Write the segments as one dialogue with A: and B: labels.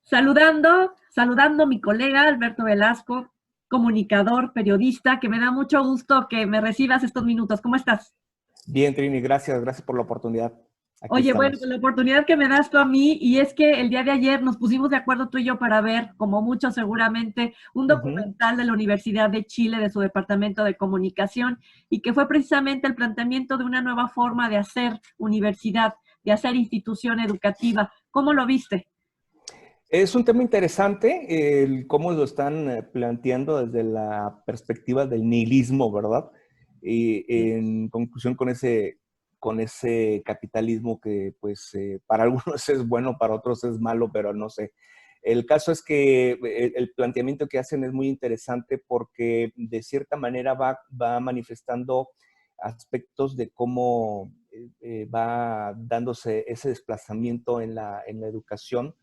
A: saludando a mi colega Alberto Velasco, comunicador, periodista, que me da mucho gusto que me recibas estos minutos. ¿Cómo estás?
B: Bien, Trini, gracias por la oportunidad. Aquí
A: Oye, bueno,
B: estamos.
A: la oportunidad que me das tú a mí, y es que el día de ayer nos pusimos de acuerdo tú y yo para ver, como muchos seguramente, un
B: Ujú.
A: documental de la Universidad de Chile, de su departamento de comunicación, y que fue precisamente el planteamiento de una nueva forma de hacer universidad, de hacer institución educativa. ¿Cómo lo viste?
B: Es un tema interesante, el cómo lo están planteando desde la perspectiva del nihilismo, ¿verdad? Y en conclusión con ese capitalismo que, pues, para algunos es bueno, para otros es malo, pero no sé. El caso es que el planteamiento que hacen es muy interesante porque de cierta manera va manifestando aspectos de cómo va dándose ese desplazamiento en la educación,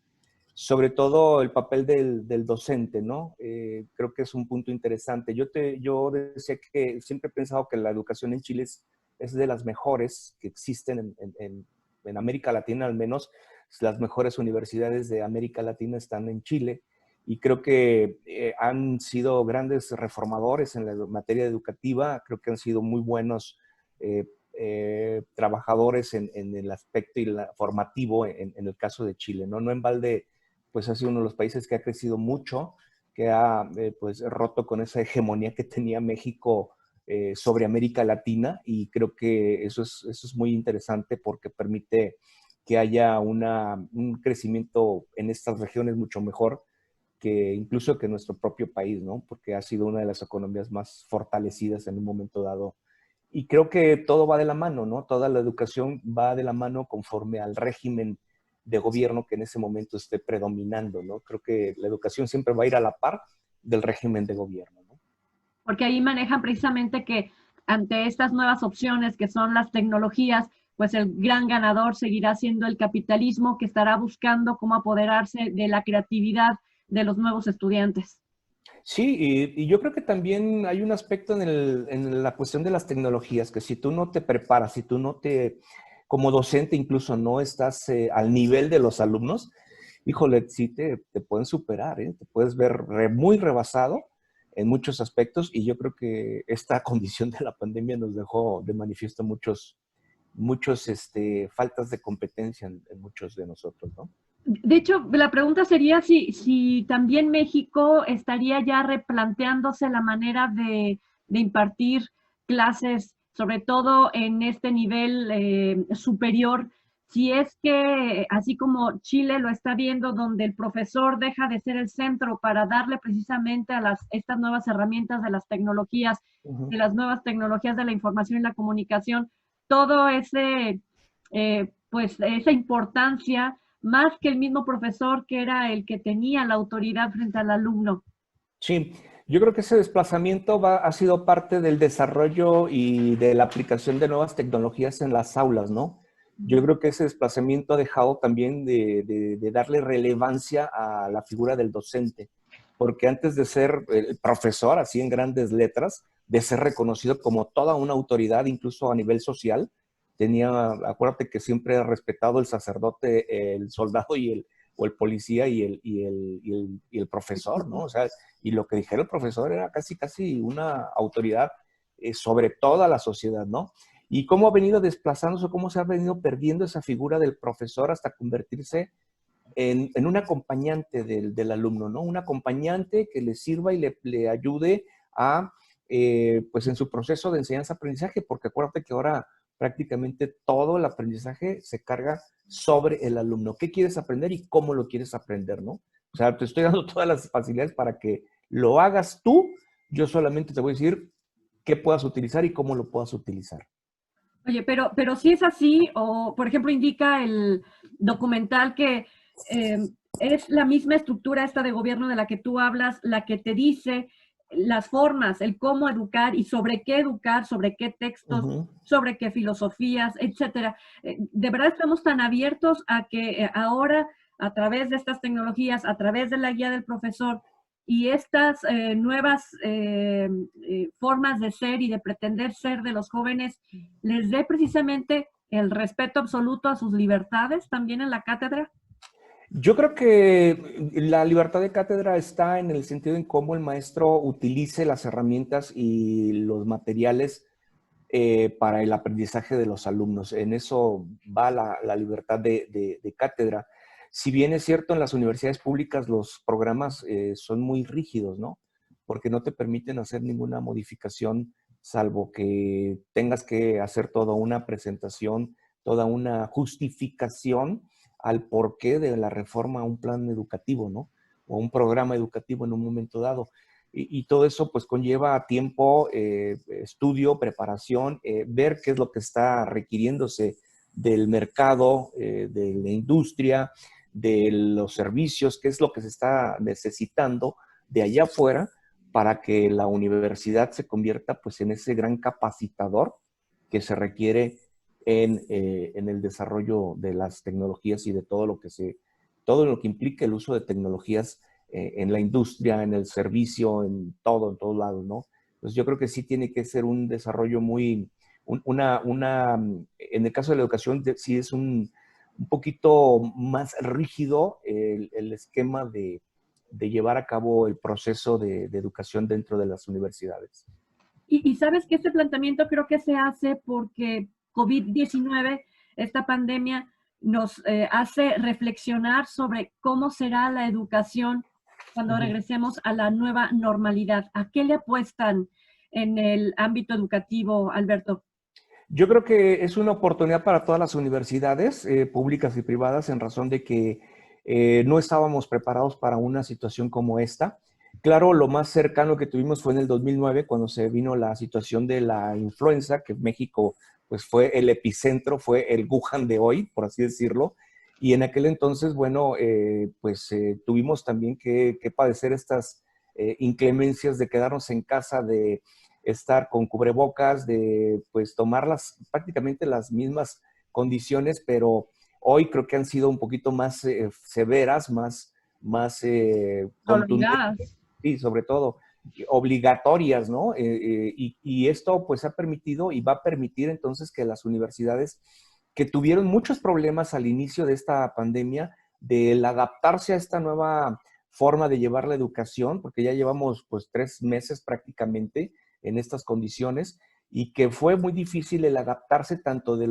B: sobre todo el papel del docente, ¿no? Creo que es un punto interesante. Yo decía que siempre he pensado que la educación en Chile es de las mejores que existen en América Latina, al menos. Las mejores universidades de América Latina están en Chile y creo que han sido grandes reformadores en la materia educativa. Creo que han sido muy buenos trabajadores en el aspecto formativo en el caso de Chile, ¿no? No en balde, pues ha sido uno de los países que ha crecido mucho, que ha pues roto con esa hegemonía que tenía México sobre América Latina, y creo que eso es muy interesante porque permite que haya un crecimiento en estas regiones mucho mejor que incluso que nuestro propio país, ¿no? Porque ha sido una de las economías más fortalecidas en un momento dado. Y creo que todo va de la mano, ¿no? Toda la educación va de la mano conforme al régimen de gobierno que en ese momento esté predominando, ¿no? Creo que la educación siempre va a ir a la par del régimen de gobierno, ¿no?
A: Porque ahí manejan precisamente que ante estas nuevas opciones que son las tecnologías, pues el gran ganador seguirá siendo el capitalismo, que estará buscando cómo apoderarse de la creatividad de los nuevos estudiantes.
B: Sí, y yo creo que también hay un aspecto en la cuestión de las tecnologías, que si tú no te preparas, si tú no te, como docente incluso no estás al nivel de los alumnos, híjole, sí te pueden superar, ¿eh? Te puedes ver muy rebasado en muchos aspectos, y yo creo que esta condición de la pandemia nos dejó de manifiesto muchos faltas de competencia en muchos de nosotros, ¿no?
A: De hecho, la pregunta sería si también México estaría ya replanteándose la manera de impartir clases, sobre todo en este nivel superior, si es que, así como Chile lo está viendo, donde el profesor deja de ser el centro para darle precisamente a estas nuevas herramientas
B: Ujú.
A: de las nuevas tecnologías de la información y la comunicación, todo pues esa importancia más que el mismo profesor que era el que tenía la autoridad frente al alumno.
B: Sí, yo creo que ese desplazamiento ha sido parte del desarrollo y de la aplicación de nuevas tecnologías en las aulas, ¿no? Yo creo que ese desplazamiento ha dejado también de darle relevancia a la figura del docente, porque antes de ser el profesor, así en grandes letras, de ser reconocido como toda una autoridad, incluso a nivel social, acuérdate que siempre ha respetado el sacerdote, el soldado o el policía y el profesor, ¿no? O sea, y lo que dijera el profesor era casi una autoridad sobre toda la sociedad, ¿no? Y cómo ha venido desplazándose, cómo se ha venido perdiendo esa figura del profesor hasta convertirse en un acompañante del alumno, ¿no? Un acompañante que le sirva y le ayude a, pues en su proceso de enseñanza-aprendizaje, porque acuérdate que ahora prácticamente todo el aprendizaje se carga sobre el alumno. ¿Qué quieres aprender y cómo lo quieres aprender, no? O sea, te estoy dando todas las facilidades para que lo hagas tú. Yo solamente te voy a decir qué puedas utilizar y cómo lo puedas utilizar.
A: Oye, pero si es así, o por ejemplo indica el documental que eh, es la misma estructura esta de gobierno de la que tú hablas, la que te dice las formas, el cómo educar, sobre qué textos,
B: Ujú.
A: sobre qué filosofías, etcétera. De verdad estamos tan abiertos a que ahora, a través de estas tecnologías, a través de la guía del profesor, y estas nuevas formas de ser y de pretender ser de los jóvenes les dé precisamente el respeto absoluto a sus libertades también en la cátedra.
B: Yo creo que la libertad de cátedra está en el sentido en cómo el maestro utilice las herramientas y los materiales para el aprendizaje de los alumnos. En eso va la libertad de cátedra. Si bien es cierto, en las universidades públicas los programas son muy rígidos, ¿no? Porque no te permiten hacer ninguna modificación, salvo que tengas que hacer toda una presentación, toda una justificación al porqué de la reforma a un plan educativo, ¿no? O un programa educativo en un momento dado. Y todo eso pues conlleva tiempo, estudio, preparación, ver qué es lo que está requiriéndose del mercado, de la industria, de los servicios, qué es lo que se está necesitando de allá afuera para que la universidad se convierta pues en ese gran capacitador que se requiere en el desarrollo de las tecnologías y de todo lo que implica el uso de tecnologías en la industria, en el servicio, en todos lados, ¿no? Entonces yo creo que sí tiene que ser un desarrollo muy, en el caso de la educación, sí es un poquito más rígido el esquema de llevar a cabo el proceso de educación dentro de las universidades.
A: Y sabes que este planteamiento creo que se hace porque COVID-19, esta pandemia, nos hace reflexionar sobre cómo será la educación cuando regresemos a la nueva normalidad. ¿A qué le apuestan en el ámbito educativo, Alberto?
B: Yo creo que es una oportunidad para todas las universidades, públicas y privadas, en razón de que no estábamos preparados para una situación como esta. Claro, lo más cercano que tuvimos fue en el 2009, cuando se vino la situación de la influenza, que México pues fue el epicentro, fue el Wuhan de hoy, por así decirlo. Y en aquel entonces, bueno, tuvimos también que padecer estas inclemencias de quedarnos en casa, de estar con cubrebocas, de pues tomar prácticamente las mismas condiciones, pero hoy creo que han sido un poquito más severas, más contundentes
A: Obligadas.
B: y sobre todo obligatorias, ¿no? Y esto pues ha permitido y va a permitir entonces que las universidades que tuvieron muchos problemas al inicio de esta pandemia, del adaptarse a esta nueva forma de llevar la educación, porque ya llevamos pues 3 meses prácticamente en estas condiciones y que fue muy difícil el adaptarse tanto de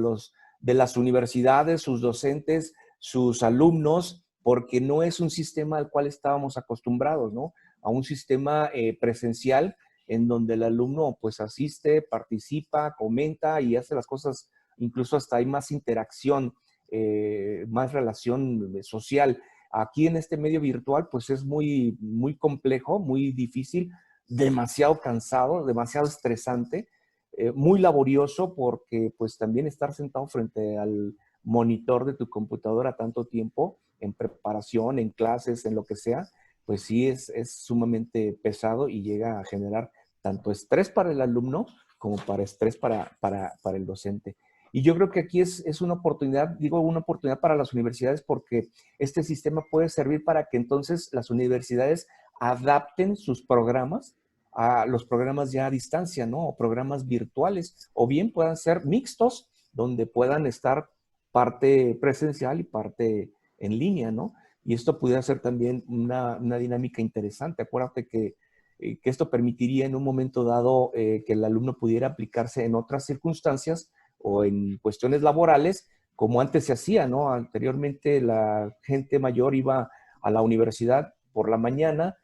B: las universidades, sus docentes, sus alumnos, porque no es un sistema al cual estábamos acostumbrados, ¿no? A un sistema presencial en donde el alumno pues asiste, participa, comenta y hace las cosas, incluso hasta hay más interacción, más relación social. Aquí en este medio virtual pues es muy, muy complejo, muy difícil, demasiado cansado, demasiado estresante, muy laborioso porque pues también estar sentado frente al monitor de tu computadora tanto tiempo en preparación, en clases, en lo que sea, pues sí es sumamente pesado y llega a generar tanto estrés para el alumno como para estrés para el docente. Y yo creo que aquí es una oportunidad, digo una oportunidad para las universidades porque este sistema puede servir para que entonces las universidades adapten sus programas a los programas ya a distancia, ¿no? O programas virtuales, o bien puedan ser mixtos, donde puedan estar parte presencial y parte en línea, ¿no? Y esto pudiera ser también una dinámica interesante. Acuérdate que esto permitiría en un momento dado que el alumno pudiera aplicarse en otras circunstancias o en cuestiones laborales, como antes se hacía, ¿no? Anteriormente la gente mayor iba a la universidad por la mañana,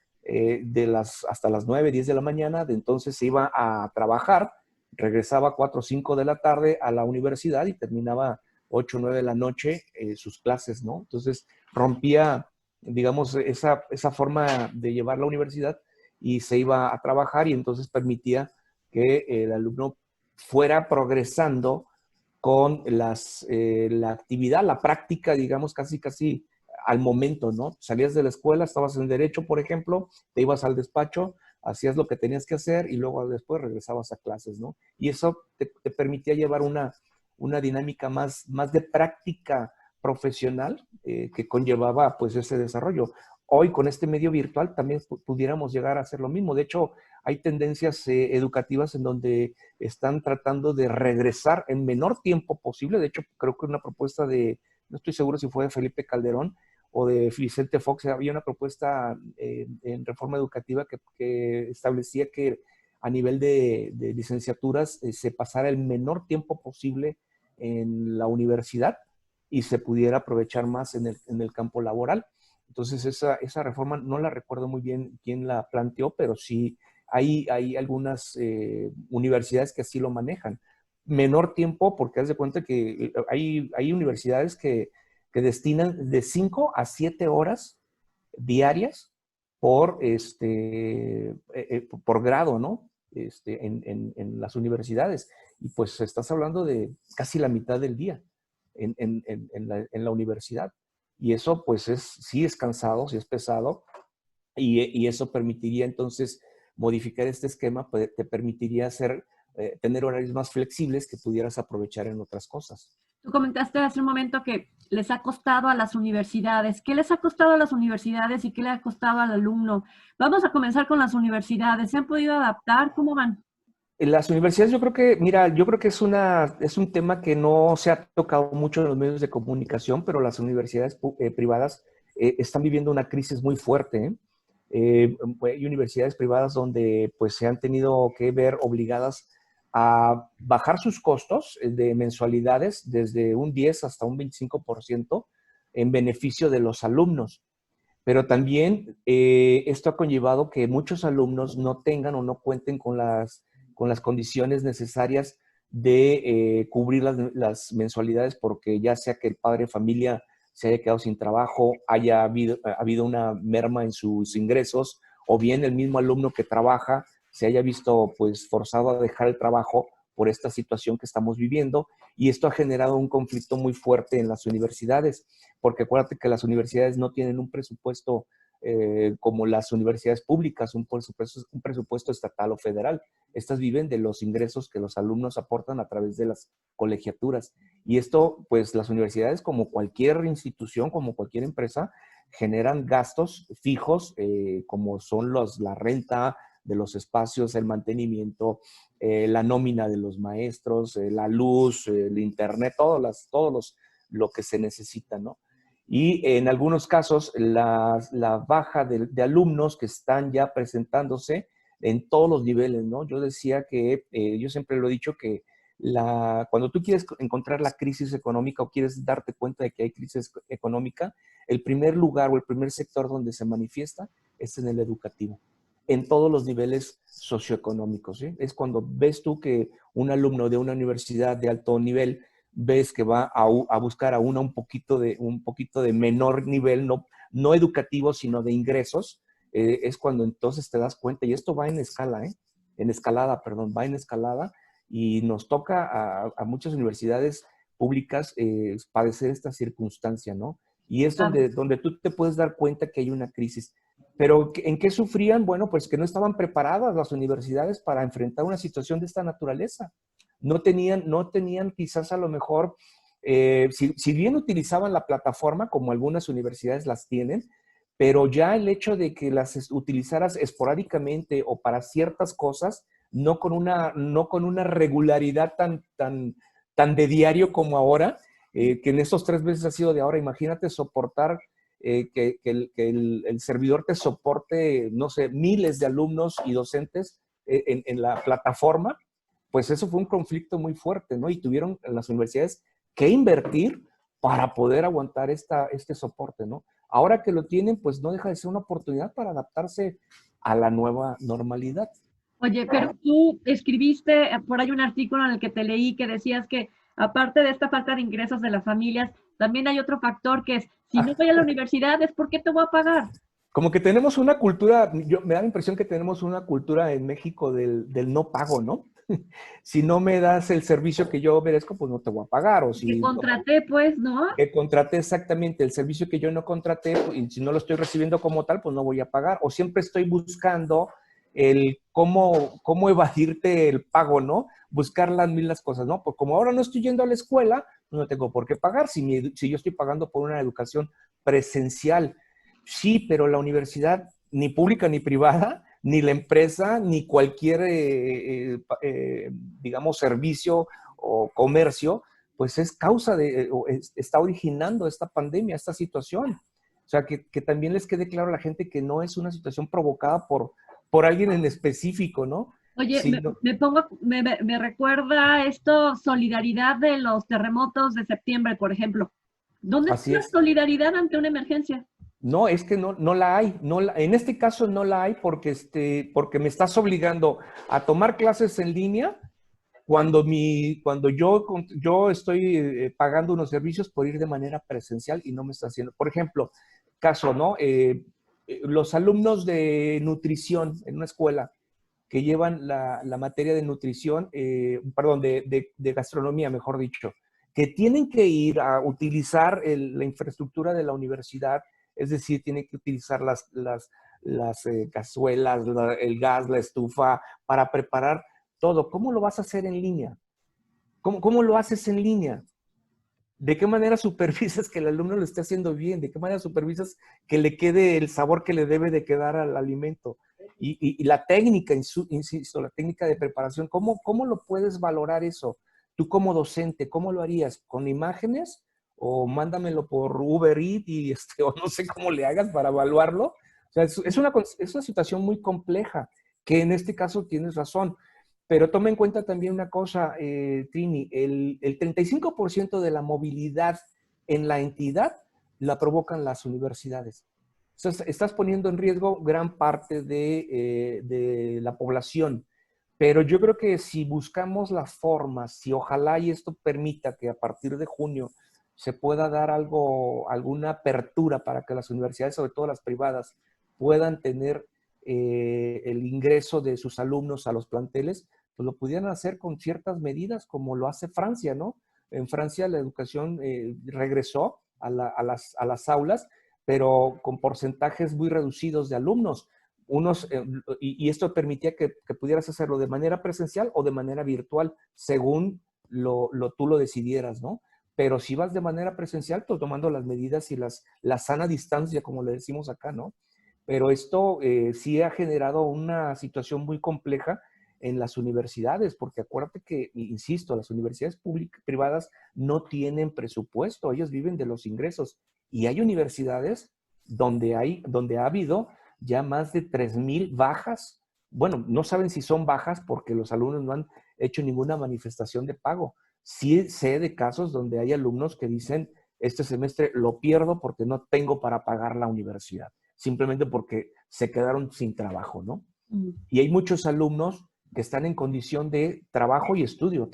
B: hasta las 9, 10 de la mañana, de entonces se iba a trabajar, regresaba a 4 o 5 de la tarde a la universidad y terminaba 8 o 9 de la noche sus clases, ¿no? Entonces rompía, digamos, esa forma de llevar la universidad y se iba a trabajar y entonces permitía que el alumno fuera progresando con la actividad, la práctica, digamos, casi al momento, ¿no? Salías de la escuela, estabas en derecho, por ejemplo, te ibas al despacho, hacías lo que tenías que hacer y luego después regresabas a clases, ¿no? Y eso te permitía llevar una dinámica más de práctica profesional que conllevaba pues ese desarrollo. Hoy con este medio virtual también pudiéramos llegar a hacer lo mismo. De hecho, hay tendencias educativas en donde están tratando de regresar en menor tiempo posible. De hecho, creo que una propuesta no estoy seguro si fue de Felipe Calderón o de Vicente Fox, había una propuesta en reforma educativa que establecía que a nivel de licenciaturas se pasara el menor tiempo posible en la universidad y se pudiera aprovechar más en el campo laboral. Entonces esa reforma no la recuerdo muy bien quién la planteó, pero sí hay algunas universidades que así lo manejan. Menor tiempo, porque haz de cuenta que hay universidades que destinan de 5 a 7 horas diarias por grado, ¿no? En las universidades. Y pues estás hablando de casi la mitad del día en la universidad. Y eso pues sí es cansado, sí es pesado, y eso permitiría entonces modificar este esquema, te permitiría tener horarios más flexibles que pudieras aprovechar en otras cosas.
A: Tú comentaste hace un momento que les ha costado a las universidades. ¿Qué les ha costado a las universidades y qué le ha costado al alumno? Vamos a comenzar con las universidades. ¿Se han podido adaptar? ¿Cómo van?
B: En las universidades yo creo que es un tema que no se ha tocado mucho en los medios de comunicación, pero las universidades privadas están viviendo una crisis muy fuerte. Hay universidades privadas donde pues se han tenido que ver obligadas a bajar sus costos de mensualidades desde un 10 hasta un 25% en beneficio de los alumnos. Pero también esto ha conllevado que muchos alumnos no tengan o no cuenten con las condiciones necesarias de cubrir las mensualidades, porque ya sea que el padre de familia se haya quedado sin trabajo, haya habido una merma en sus ingresos, o bien el mismo alumno que trabaja se haya visto pues forzado a dejar el trabajo por esta situación que estamos viviendo, y esto ha generado un conflicto muy fuerte en las universidades, porque acuérdate que las universidades no tienen un presupuesto como las universidades públicas, un presupuesto estatal o federal. Estas viven de los ingresos que los alumnos aportan a través de las colegiaturas. Y esto, pues las universidades, como cualquier institución, como cualquier empresa, generan gastos fijos, como son la renta de los espacios, el mantenimiento, la nómina de los maestros, la luz, el internet, lo que se necesita, ¿no? Y en algunos casos, la baja de alumnos que están ya presentándose en todos los niveles, ¿no? Yo decía que, yo siempre lo he dicho, que cuando tú quieres encontrar la crisis económica o quieres darte cuenta de que hay crisis económica, el primer lugar o el primer sector donde se manifiesta es en el educativo, en todos los niveles socioeconómicos, ¿sí? Es cuando ves tú que un alumno de una universidad de alto nivel ves que va a buscar a un poquito de menor nivel, no educativo, sino de ingresos, es cuando entonces te das cuenta, y esto va en escala, en escalada, perdón, va en escalada, y nos toca a muchas universidades públicas padecer esta circunstancia, ¿no? Y es donde tú te puedes dar cuenta que hay una crisis. Pero ¿en qué sufrían? Bueno, pues que no estaban preparadas las universidades para enfrentar una situación de esta naturaleza. No tenían quizás a lo mejor, si bien utilizaban la plataforma, como algunas universidades las tienen, pero ya el hecho de que las utilizaras esporádicamente o para ciertas cosas, no con una regularidad tan de diario como ahora, que en estos 3 meses ha sido de ahora. Imagínate soportar que el servidor te soporte, no sé, miles de alumnos y docentes en la plataforma. Pues eso fue un conflicto muy fuerte, ¿no? Y tuvieron las universidades que invertir para poder aguantar este soporte, ¿no? Ahora que lo tienen, pues no deja de ser una oportunidad para adaptarse a la nueva normalidad.
A: Oye, pero tú escribiste por ahí un artículo en el que te leí que decías que aparte de esta falta de ingresos de las familias, también hay otro factor que es, si no voy a la universidad, ¿es por qué te voy a pagar?
B: Como que tenemos una cultura, me da la impresión que tenemos una cultura en México del no pago, ¿no? Si no me das el servicio que yo merezco, pues no te voy a pagar. O
A: Que
B: si
A: contraté, pues, ¿no?
B: que contraté exactamente el servicio que yo no contraté, y si no lo estoy recibiendo como tal, pues no voy a pagar. O siempre estoy buscando el cómo evadirte el pago, ¿no? Buscar las mismas cosas, ¿no? Pues como ahora no estoy yendo a la escuela, pues no tengo por qué pagar si yo estoy pagando por una educación presencial. Sí, pero la universidad, ni pública ni privada, ni la empresa, ni cualquier, digamos, servicio o comercio, pues es causa está originando esta pandemia, esta situación. O sea, que también les quede claro a la gente que no es una situación provocada por alguien en específico, ¿no?
A: Oye,
B: Sino,
A: me recuerda esto, solidaridad de los terremotos de septiembre, por ejemplo. ¿Dónde está
B: así
A: la
B: es.
A: solidaridad ante una emergencia?
B: No, es que no la hay. En este caso no la hay porque, porque me estás obligando a tomar clases en línea cuando yo estoy pagando unos servicios por ir de manera presencial y no me está haciendo. Por ejemplo, caso, ¿no? Los alumnos de nutrición en una escuela que llevan la materia de nutrición, perdón, de gastronomía, mejor dicho, que tienen que ir a utilizar la infraestructura de la universidad, es decir, tienen que utilizar las cazuelas, el gas, la estufa, para preparar todo. ¿Cómo lo vas a hacer en línea? ¿Cómo lo haces en línea? ¿De qué manera supervisas que el alumno lo esté haciendo bien? ¿De qué manera supervisas que le quede el sabor que le debe de quedar al alimento? Y la técnica, insisto, la técnica de preparación, ¿cómo lo puedes valorar eso? Tú como docente, ¿cómo lo harías? ¿Con imágenes? ¿O mándamelo por Uber Eats o no sé cómo le hagas para evaluarlo? O sea, es una situación muy compleja, que en este caso tienes razón. Pero toma en cuenta también una cosa, Trini, el 35% de la movilidad en la entidad la provocan las universidades. Entonces, estás poniendo en riesgo gran parte de la población. Pero yo creo que si buscamos las formas, si ojalá y esto permita que a partir de junio se pueda dar alguna apertura para que las universidades, sobre todo las privadas, puedan tener el ingreso de sus alumnos a los planteles, pues lo pudieran hacer con ciertas medidas como lo hace Francia, ¿no? En Francia la educación regresó a las aulas, pero con porcentajes muy reducidos de alumnos. Y esto permitía que pudieras hacerlo de manera presencial o de manera virtual, según tú lo decidieras, ¿no? Pero si vas de manera presencial, pues tomando las medidas y la sana distancia, como le decimos acá, ¿no? Pero esto sí ha generado una situación muy compleja en las universidades, porque acuérdate que, insisto, las universidades públicas, privadas no tienen presupuesto, ellos viven de los ingresos. Y hay universidades donde ha habido ya más de 3,000 bajas. Bueno, no saben si son bajas porque los alumnos no han hecho ninguna manifestación de pago. Sí sé de casos donde hay alumnos que dicen, este semestre lo pierdo porque no tengo para pagar la universidad, simplemente porque se quedaron sin trabajo, ¿no? Y hay muchos alumnos que están en condición de trabajo y estudio.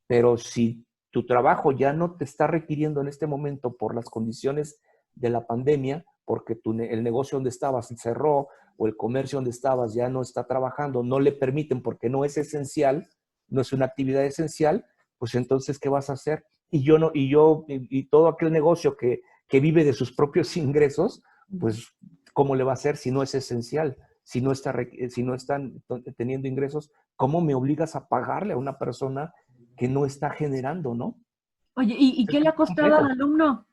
B: Pero si tu trabajo ya no te está requiriendo en este momento por las condiciones de la pandemia, porque el negocio donde estabas cerró o el comercio donde estabas ya no está trabajando, no le permiten porque no es esencial, no es una actividad esencial, pues entonces, ¿qué vas a hacer? Y todo aquel negocio que vive de sus propios ingresos, pues, ¿cómo le va a hacer si no es esencial? Si no están teniendo ingresos, ¿cómo me obligas a pagarle a una persona que no está generando, ¿no?
A: Oye, ¿y qué
B: Es
A: le ha costado al
B: complejo.
A: alumno?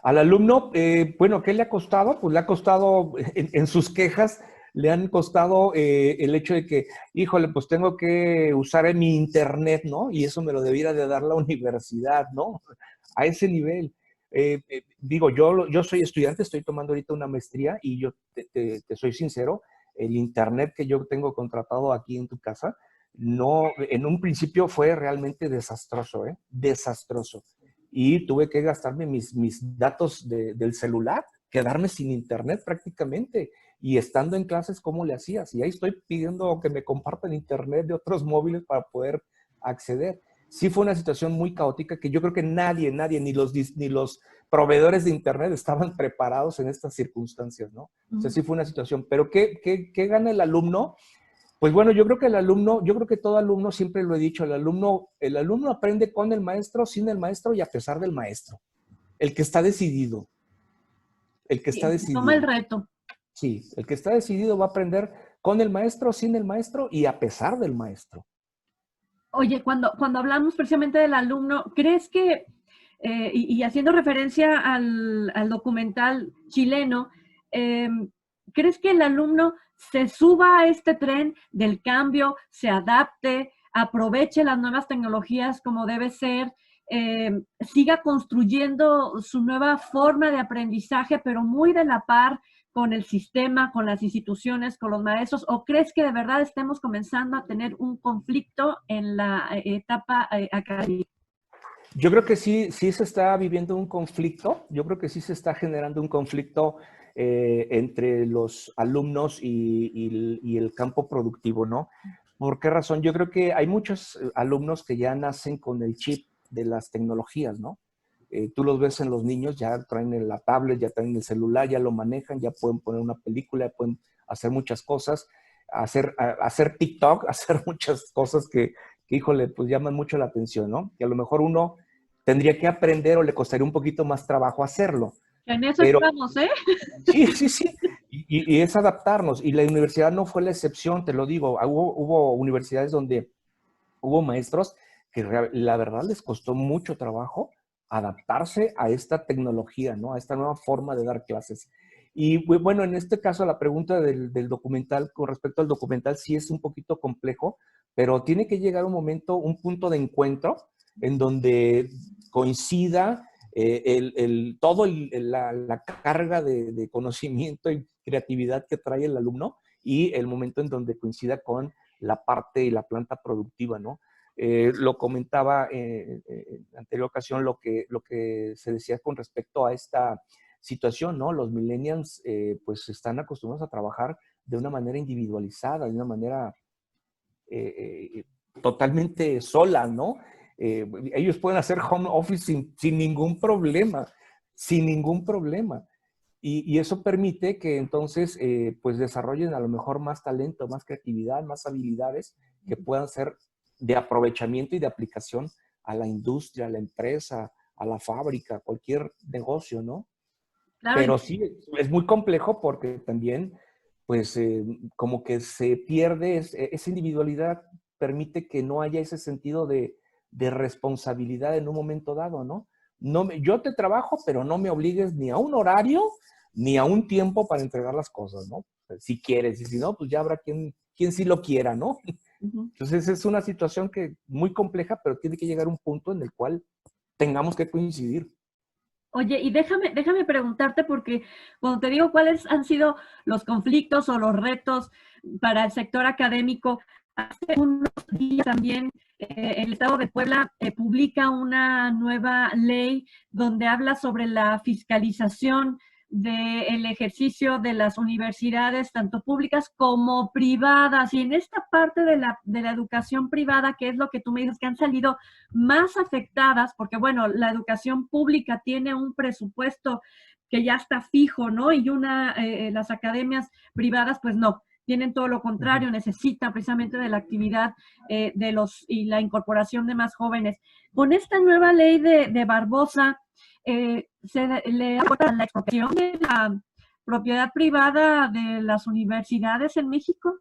B: Al alumno, bueno, ¿qué le ha costado? Pues le ha costado, en sus quejas, le han costado el hecho de que, híjole, pues tengo que usar mi internet, ¿no? Y eso me lo debiera de dar la universidad, ¿no? A ese nivel. Digo, yo soy estudiante, estoy tomando ahorita una maestría y yo te soy sincero, el internet que yo tengo contratado aquí en tu casa, no, en un principio fue realmente desastroso, ¿eh? Desastroso. Y tuve que gastarme mis datos del celular, quedarme sin internet prácticamente. Y estando en clases, ¿cómo le hacías? Y ahí estoy pidiendo que me compartan internet de otros móviles para poder acceder. Sí fue una situación muy caótica que yo creo que nadie, ni los proveedores de internet estaban preparados en estas circunstancias, ¿no? O sea, sí fue una situación. Pero ¿qué gana el alumno? Pues bueno, yo creo que todo alumno, siempre lo he dicho, el alumno aprende con el maestro, sin el maestro y a pesar del maestro. El que está decidido, el que está
A: Sí, toma el
B: decidido.
A: reto.
B: Sí, el que está decidido va a aprender con el maestro, sin el maestro y a pesar del maestro.
A: Oye, cuando hablamos precisamente del alumno, ¿crees que, y haciendo referencia al documental chileno, eh, ¿crees que el alumno se suba a este tren del cambio, se adapte, aproveche las nuevas tecnologías como debe ser siga construyendo su nueva forma de aprendizaje, pero muy de la par con el sistema, con las instituciones, con los maestros? ¿O crees que de verdad estemos comenzando a tener un conflicto en la etapa académica?
B: Yo creo que sí, sí se está viviendo un conflicto, yo creo que sí se está generando un conflicto entre los alumnos y el campo productivo, ¿no? ¿Por qué razón? Yo creo que hay muchos alumnos que ya nacen con el chip de las tecnologías, ¿no? Tú los ves en los niños, ya traen la tablet, ya traen el celular, ya lo manejan, ya pueden poner una película, ya pueden hacer muchas cosas, hacer TikTok, hacer muchas cosas que, híjole, pues llaman mucho la atención, ¿no? Y a lo mejor uno tendría que aprender o le costaría un poquito más trabajo hacerlo.
A: En eso
B: Pero
A: estamos, ¿eh?
B: sí, sí, sí. Y es adaptarnos. Y la universidad no fue la excepción, te lo digo. Hubo universidades donde hubo maestros que la verdad les costó mucho trabajo adaptarse a esta tecnología, ¿no? A esta nueva forma de dar clases. Y bueno, en este caso la pregunta del documental, con respecto al documental, sí es un poquito complejo, pero tiene que llegar un momento, un punto de encuentro en donde coincida todo la carga de conocimiento y creatividad que trae el alumno y el momento en donde coincida con la parte y la planta productiva, ¿no? Lo comentaba en anterior ocasión lo que se decía con respecto a esta situación, ¿no? Los millennials pues están acostumbrados a trabajar de una manera individualizada, de una manera totalmente sola, ¿no? Ellos pueden hacer home office sin ningún problema, sin ningún problema. Y eso permite que entonces pues desarrollen a lo mejor más talento, más creatividad, más habilidades que puedan ser de aprovechamiento y de aplicación a la industria, a la empresa, a la fábrica, cualquier negocio, ¿no?
A: Claro,
B: Pero sí, es muy complejo porque también, pues, como que se pierde esa individualidad, permite que no haya ese sentido de responsabilidad en un momento dado, ¿no? Yo te trabajo, pero no me obligues ni a un horario ni a un tiempo para entregar las cosas, ¿no? Si quieres, y si no, pues ya habrá quien sí lo quiera, ¿no? Entonces es una situación que muy compleja, pero tiene que llegar a un punto en el cual tengamos que coincidir.
A: oye, y déjame preguntarte, porque cuando te digo cuáles han sido los conflictos o los retos para el sector académico, hace unos días también el Estado de Puebla publica una nueva ley donde habla sobre la fiscalización del ejercicio de las universidades, tanto públicas como privadas. Y en esta parte de la educación privada, que es lo que tú me dices, que han salido más afectadas, porque bueno, la educación pública tiene un presupuesto que ya está fijo, ¿no? Y las academias privadas, pues no, tienen todo lo contrario, necesitan precisamente de la actividad y la incorporación de más jóvenes. Con esta nueva ley de Barbosa, se le aporta la expropiación de la propiedad privada de las universidades en México.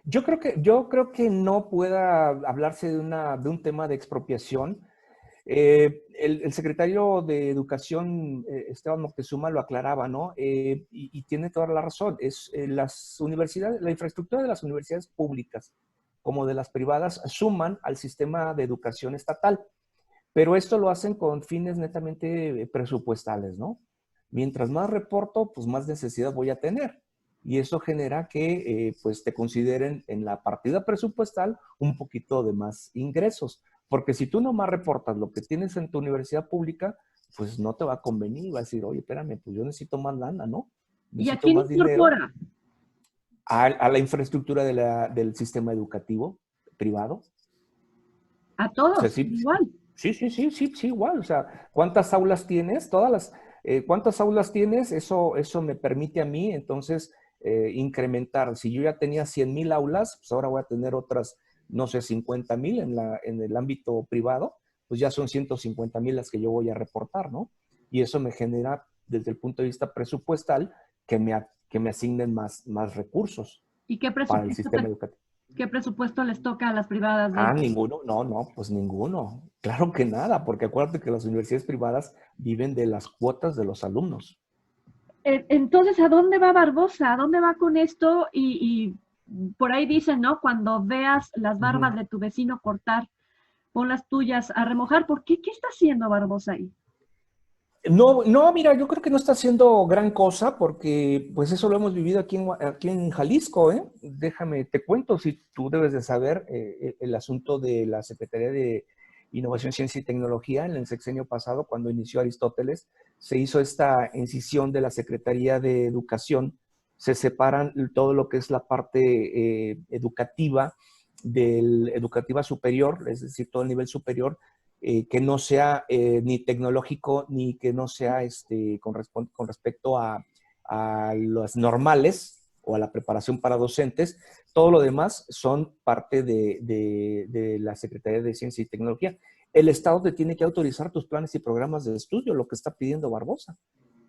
B: Yo creo que no pueda hablarse de un tema de expropiación. El secretario de Educación, Esteban Moctezuma, lo aclaraba, ¿no? Y tiene toda la razón. Las universidades, la infraestructura de las universidades públicas como de las privadas suman al sistema de educación estatal, pero esto lo hacen con fines netamente presupuestales, ¿no? Mientras más reporto, pues más necesidad voy a tener. Y eso genera que pues te consideren en la partida presupuestal un poquito de más ingresos. Porque si tú nomás reportas lo que tienes en tu universidad pública, pues no te va a convenir. Va a decir, oye, espérame, pues yo necesito más lana, ¿no?
A: ¿Y a
B: Necesito
A: quién
B: más dinero
A: incorpora?
B: a la infraestructura del sistema educativo privado.
A: A
B: O sea,
A: todos,
B: sí,
A: igual.
B: sí, sí, sí, sí, sí, igual. O sea, ¿cuántas aulas tienes? ¿Cuántas aulas tienes? Eso me permite a mí, entonces, incrementar. Si yo ya tenía 100,000 aulas, pues ahora voy a tener otras, no sé, 50,000 en el ámbito privado, pues ya son 150,000 las que yo voy a reportar, ¿no? Y eso me genera, desde el punto de vista presupuestal, que me asignen más recursos
A: ¿Y qué
B: para el
A: presupuesto,
B: sistema educativo.
A: qué presupuesto les toca a las privadas de
B: Ah,
A: ellos?
B: ninguno, no, no, pues ninguno. Claro que nada, porque acuérdate que las universidades privadas viven de las cuotas de los alumnos.
A: Entonces, ¿a dónde va Barbosa? ¿A dónde va con esto? Y por ahí dicen, ¿no? Cuando veas las barbas
B: Ujú.
A: de tu vecino cortar, pon las tuyas a remojar. ¿Por qué? ¿Qué está haciendo Barbosa ahí?
B: No, no, mira, yo creo que no está haciendo gran cosa porque pues eso lo hemos vivido aquí en Jalisco, ¿eh? Déjame, te cuento, si tú debes de saber el asunto de la Secretaría de Innovación, Ciencia y Tecnología en el sexenio pasado, cuando inició Aristóteles, se hizo esta incisión de la Secretaría de Educación, se separan todo lo que es la parte educativa del educativa superior, es decir, todo el nivel superior, que no sea ni tecnológico ni que no sea con respecto a los normales o a la preparación para docentes. Todo lo demás son parte de la Secretaría de Ciencia y Tecnología. El Estado te tiene que autorizar tus planes y programas de estudio, lo que está pidiendo Barbosa.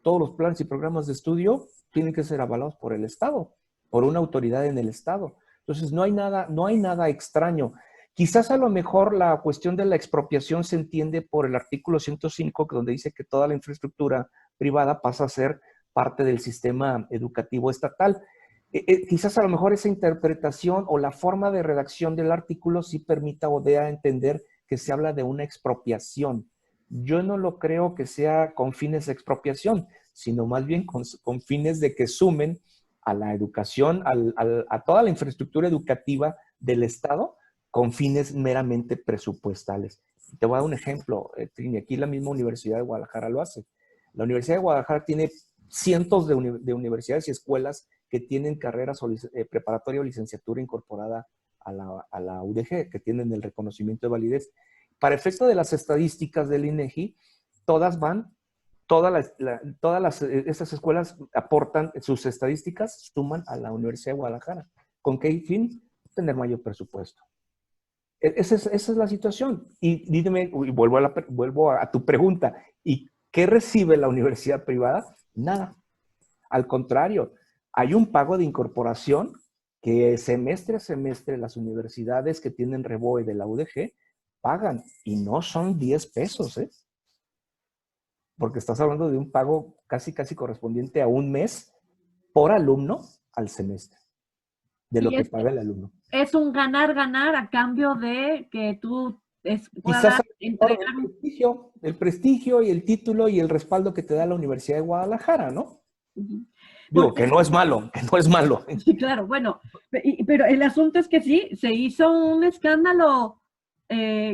B: Todos los planes y programas de estudio tienen que ser avalados por el Estado, por una autoridad en el Estado. Entonces, no hay nada extraño. Quizás a lo mejor la cuestión de la expropiación se entiende por el artículo 105, donde dice que toda la infraestructura privada pasa a ser parte del sistema educativo estatal. Quizás a lo mejor esa interpretación o la forma de redacción del artículo sí permita o dé a entender que se habla de una expropiación. Yo no lo creo que sea con fines de expropiación, sino más bien con fines de que sumen a la educación, a toda la infraestructura educativa del Estado, con fines meramente presupuestales. Te voy a dar un ejemplo, Trini, aquí la misma Universidad de Guadalajara lo hace. La Universidad de Guadalajara tiene cientos de universidades y escuelas que tienen carreras preparatoria o licenciatura incorporada a la UDG, que tienen el reconocimiento de validez. Para efecto de las estadísticas del INEGI, todas van, estas escuelas aportan sus estadísticas, suman a la Universidad de Guadalajara. ¿Con qué fin? Tener mayor presupuesto. Esa es la situación. Y dígame, y vuelvo a tu pregunta, ¿y qué recibe la universidad privada? Nada. Al contrario, hay un pago de incorporación que semestre a semestre las universidades que tienen REBOE de la UDG pagan, y no son 10 pesos, ¿eh? Porque estás hablando de un pago casi correspondiente a un mes por alumno al semestre, de lo que paga el alumno.
A: Es un ganar-ganar a cambio de que tú
B: Quizás
A: puedas entregar
B: el prestigio y el título y el respaldo que te da la Universidad de Guadalajara, ¿no? Digo,
A: Porque,
B: que no es malo, que no es malo.
A: sí, claro, bueno, pero el asunto es que sí, se hizo un escándalo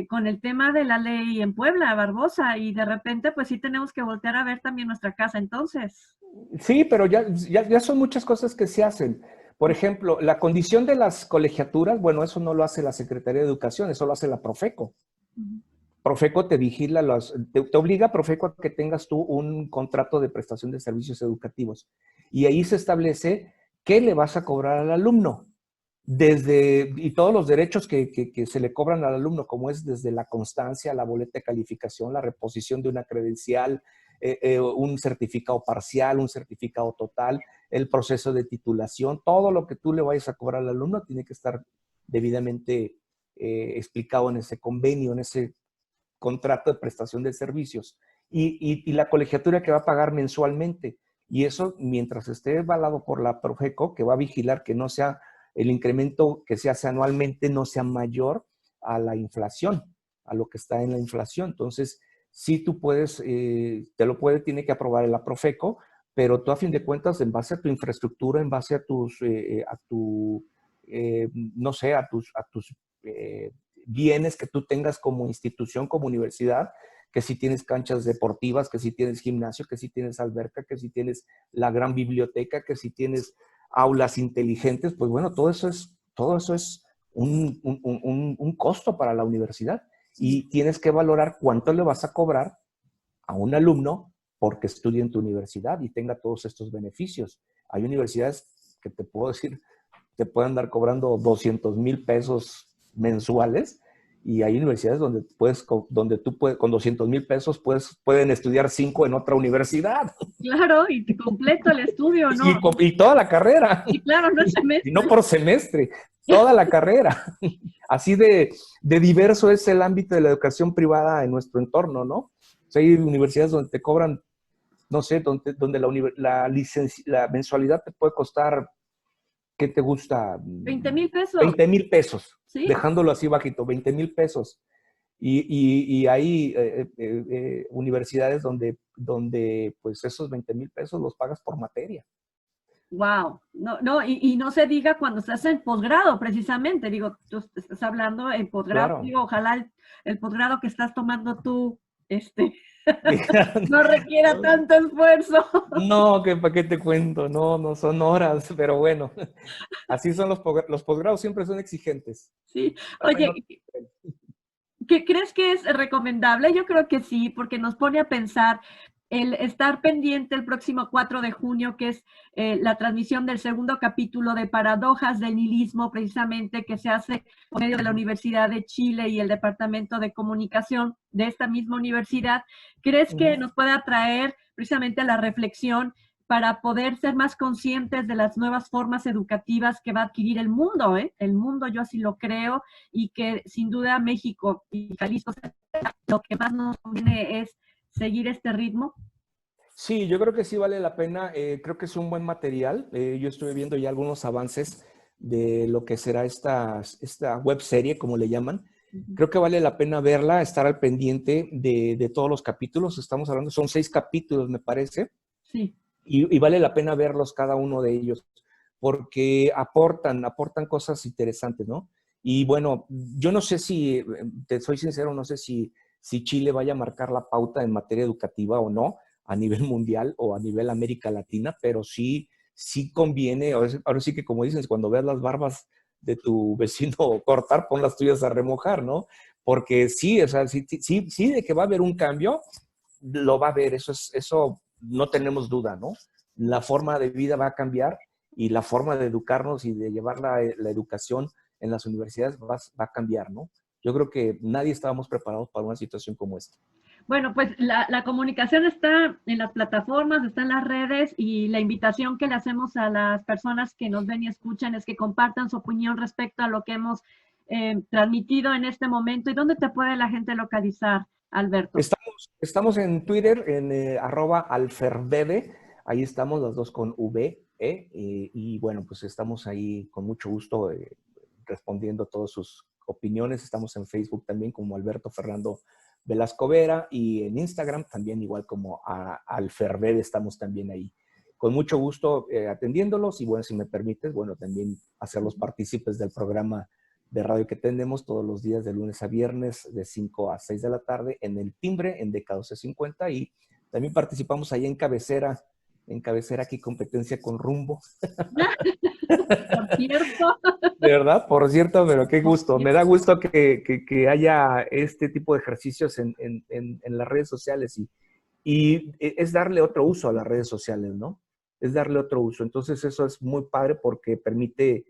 A: con el tema de la ley en Puebla, Barbosa, y de repente pues sí tenemos que voltear a ver también nuestra casa entonces.
B: Sí, pero ya son muchas cosas que se hacen. Por ejemplo, la condición de las colegiaturas, bueno, eso no lo hace la Secretaría de Educación, eso lo hace la Profeco. Profeco te vigila, te obliga Profeco a que tengas tú un contrato de prestación de servicios educativos. Y ahí se establece qué le vas a cobrar al alumno. Y todos los derechos que se le cobran al alumno, como es desde la constancia, la boleta de calificación, la reposición de una credencial, un certificado parcial, un certificado total, el proceso de titulación, todo lo que tú le vayas a cobrar al alumno tiene que estar debidamente explicado en ese convenio, en ese contrato de prestación de servicios. Y la colegiatura que va a pagar mensualmente. Y eso, mientras esté avalado por la Profeco, que va a vigilar que no sea el incremento que se hace anualmente no sea mayor a la inflación, a lo que está en la inflación. Entonces, sí tú puedes, tiene que aprobar la Profeco, pero tú a fin de cuentas, en base a tu infraestructura, en base a no sé, a tus bienes que tú tengas como institución, como universidad, que si tienes canchas deportivas, que si tienes gimnasio, que si tienes alberca, que si tienes la gran biblioteca, que si tienes aulas inteligentes, pues bueno, todo eso es un costo para la universidad y tienes que valorar cuánto le vas a cobrar a un alumno porque estudie en tu universidad y tenga todos estos beneficios. Hay universidades que te puedo decir, te pueden dar cobrando 200,000 pesos mensuales y hay universidades donde tú puedes, con 200,000 pesos pueden estudiar 5 en otra universidad.
A: Claro, y te completo el estudio, ¿no?
B: Y toda la carrera.
A: Sí, claro, no es
B: Y no
A: semestre.
B: por semestre, toda la carrera. Así de diverso es el ámbito de la educación privada en nuestro entorno, ¿no? O sea, hay universidades donde te cobran, no sé, donde la mensualidad te puede costar, ¿qué te gusta?
A: 20,000 pesos.
B: 20,000 pesos,
A: Sí.
B: dejándolo así bajito, 20,000 pesos. Y hay universidades donde pues esos 20,000 pesos los pagas por materia.
A: Wow, no, no, y no se diga cuando estás en posgrado, precisamente, digo, tú estás hablando en posgrado,
B: Claro.
A: digo, ojalá el posgrado que estás tomando tú, no requiera tanto esfuerzo.
B: No, que para qué te cuento, no, no son horas, pero bueno, así son los posgrados, siempre son exigentes.
A: Sí, oye, ¿qué crees que es recomendable? Yo creo que sí, porque nos pone a pensar el estar pendiente el próximo 4 de junio, que es la transmisión del segundo capítulo de Paradojas del Nihilismo, precisamente, que se hace por medio de la Universidad de Chile y el Departamento de Comunicación de esta misma universidad. ¿Crees que nos puede atraer precisamente a la reflexión para poder ser más conscientes de las nuevas formas educativas que va a adquirir el mundo? El mundo, yo así lo creo, y que sin duda México y Jalisco lo que más nos conviene es seguir este ritmo?
B: Sí, yo creo que sí vale la pena. Creo que es un buen material. Yo estuve viendo ya algunos avances de lo que será esta web serie, como le llaman. Creo que vale la pena verla, estar al pendiente de todos los capítulos. Estamos hablando, son 6 capítulos, me parece.
A: Sí.
B: Y vale la pena verlos cada uno de ellos, porque aportan cosas interesantes, ¿no? Y bueno, yo no sé si, te soy sincero, no sé si Chile vaya a marcar la pauta en materia educativa o no, a nivel mundial o a nivel América Latina, pero sí conviene, ahora sí que como dices, cuando veas las barbas de tu vecino cortar, pon las tuyas a remojar, ¿no? Porque sí, o sea, sí de que va a haber un cambio, lo va a haber, eso no tenemos duda, ¿no? La forma de vida va a cambiar y la forma de educarnos y de llevar la educación en las universidades va a cambiar, ¿no? Yo creo que nadie estábamos preparados para una situación como esta.
A: Bueno, pues la comunicación está en las plataformas, está en las redes, y la invitación que le hacemos a las personas que nos ven y escuchan es que compartan su opinión respecto a lo que hemos transmitido en este momento. ¿Y dónde te puede la gente localizar, Alberto?
B: Estamos en Twitter, en @alferbebe, ahí estamos las dos con V, y bueno, pues estamos ahí con mucho gusto respondiendo todas sus opiniones. Estamos en Facebook también como Alberto Fernando Velasco Vera, y en Instagram también igual como Alferbebe, estamos también ahí. Con mucho gusto atendiéndolos, y bueno, si me permites, bueno, también hacerlos partícipes del programa de radio que tenemos todos los días de lunes a viernes de 5 a 6 de la tarde en El Timbre, en DK1250, y también participamos ahí en Cabecera aquí competencia con Rumbo.
A: Por cierto.
B: De verdad, por cierto, pero qué gusto. Me da gusto que haya este tipo de ejercicios en las redes sociales, y es darle otro uso a las redes sociales, ¿no? Es darle otro uso. Entonces eso es muy padre porque permite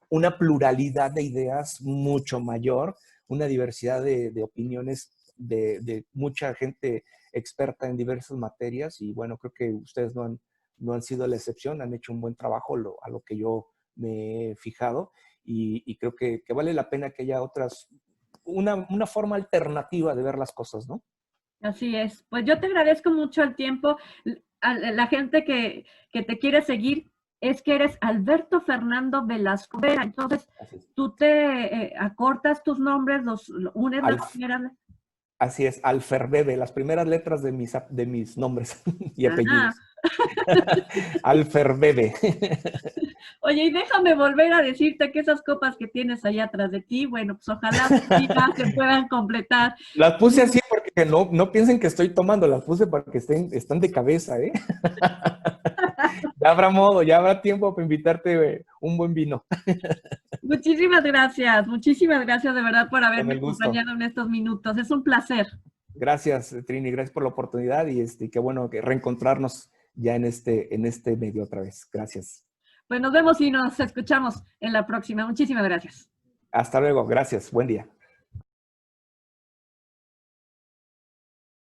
B: una pluralidad de ideas mucho mayor, una diversidad de opiniones de mucha gente experta en diversas materias, y bueno, creo que ustedes no han sido la excepción, han hecho un buen trabajo a lo que yo me he fijado, y creo que vale la pena que haya una forma alternativa de ver las cosas, ¿no?
A: Así es. Pues yo te agradezco mucho el tiempo. A la gente que te quiere seguir es que eres Alberto Fernando Velasco Vera. Entonces, tú te acortas tus nombres, los unes las primeras.
B: Así es, Alferbebe, las primeras letras de mis nombres y apellidos. Alferbebe.
A: Oye, y déjame volver a decirte que esas copas que tienes allá atrás de ti, bueno, pues ojalá se puedan completar.
B: Las puse así porque no piensen que estoy tomando, las puse porque están de cabeza, ¿eh? Ya habrá modo, ya habrá tiempo para invitarte un buen vino.
A: Muchísimas gracias de verdad por haberme acompañado en estos minutos. Es un placer.
B: Gracias, Trini, gracias por la oportunidad, y qué bueno que reencontrarnos ya en este medio otra vez. Gracias.
A: Pues nos vemos y nos escuchamos en la próxima. Muchísimas gracias.
B: Hasta luego, gracias, buen día.